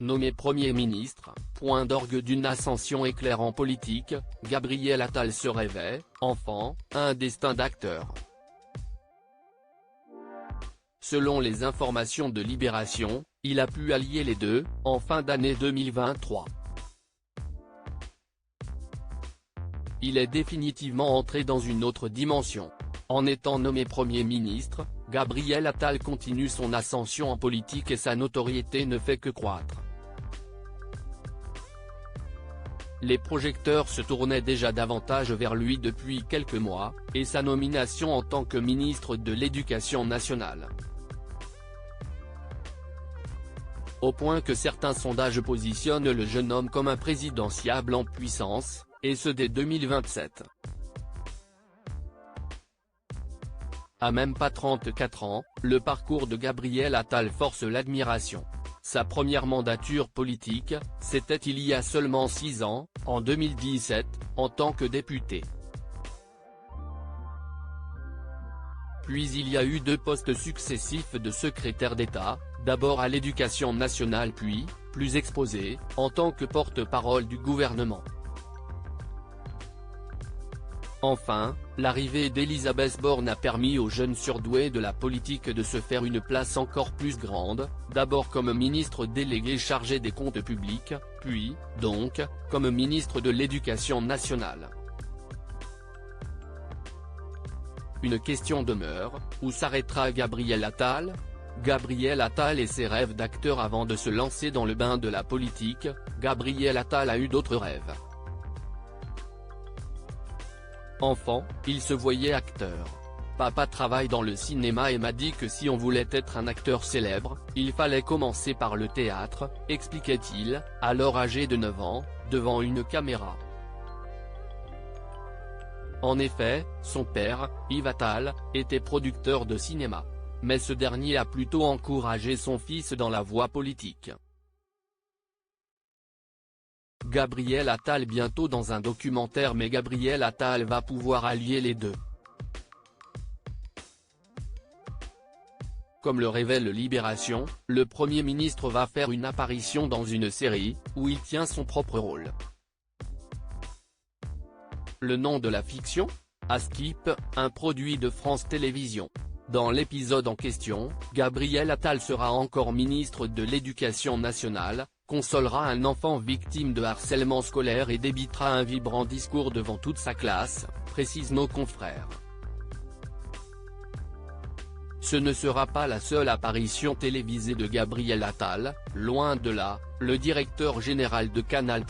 Nommé Premier ministre, point d'orgue d'une ascension éclair en politique, Gabriel Attal se rêvait, enfant, un destin d'acteur. Selon les informations de Libération, il a pu allier les deux, en fin d'année 2023. Il est définitivement entré dans une autre dimension. En étant nommé Premier ministre, Gabriel Attal continue son ascension en politique et sa notoriété ne fait que croître. Les projecteurs se tournaient déjà davantage vers lui depuis quelques mois, et sa nomination en tant que ministre de l'Éducation nationale. Au point que certains sondages positionnent le jeune homme comme un présidentiable en puissance, et ce dès 2027. À même pas 34 ans, le parcours de Gabriel Attal force l'admiration. Sa première mandature politique, c'était il y a seulement 6 ans, en 2017, en tant que député. Puis il y a eu 2 postes successifs de secrétaire d'État, d'abord à l'Éducation nationale puis, plus exposé, en tant que porte-parole du gouvernement. Enfin, l'arrivée d'Elisabeth Borne a permis aux jeunes surdoués de la politique de se faire une place encore plus grande, d'abord comme ministre délégué chargé des comptes publics, puis, donc, comme ministre de l'Éducation nationale. Une question demeure, où s'arrêtera Gabriel Attal ? Gabriel Attal et ses rêves d'acteur avant de se lancer dans le bain de la politique, Gabriel Attal a eu d'autres rêves. Enfant, il se voyait acteur. Papa travaille dans le cinéma et m'a dit que si on voulait être un acteur célèbre, il fallait commencer par le théâtre, expliquait-il, alors âgé de 9 ans, devant une caméra. En effet, son père, Yves Attal, était producteur de cinéma. Mais ce dernier a plutôt encouragé son fils dans la voie politique. Gabriel Attal bientôt dans un documentaire mais Gabriel Attal va pouvoir allier les deux. Comme le révèle Libération, le Premier ministre va faire une apparition dans une série, où il tient son propre rôle. Le nom de la fiction ? Askip, un produit de France Télévisions. Dans l'épisode en question, Gabriel Attal sera encore ministre de l'Éducation nationale, consolera un enfant victime de harcèlement scolaire et débitera un vibrant discours devant toute sa classe, précisent nos confrères. Ce ne sera pas la seule apparition télévisée de Gabriel Attal, loin de là, le directeur général de Canal+,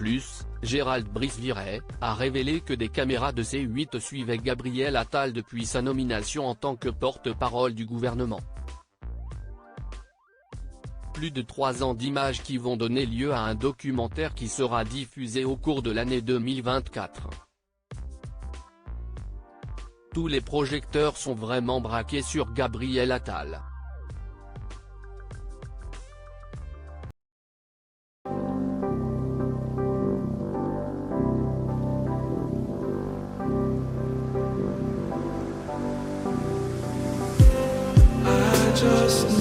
Gérald Brice-Viret, a révélé que des caméras de C8 suivaient Gabriel Attal depuis sa nomination en tant que porte-parole du gouvernement. Plus de 3 ans d'images qui vont donner lieu à un documentaire qui sera diffusé au cours de l'année 2024. Tous les projecteurs sont vraiment braqués sur Gabriel Attal. Just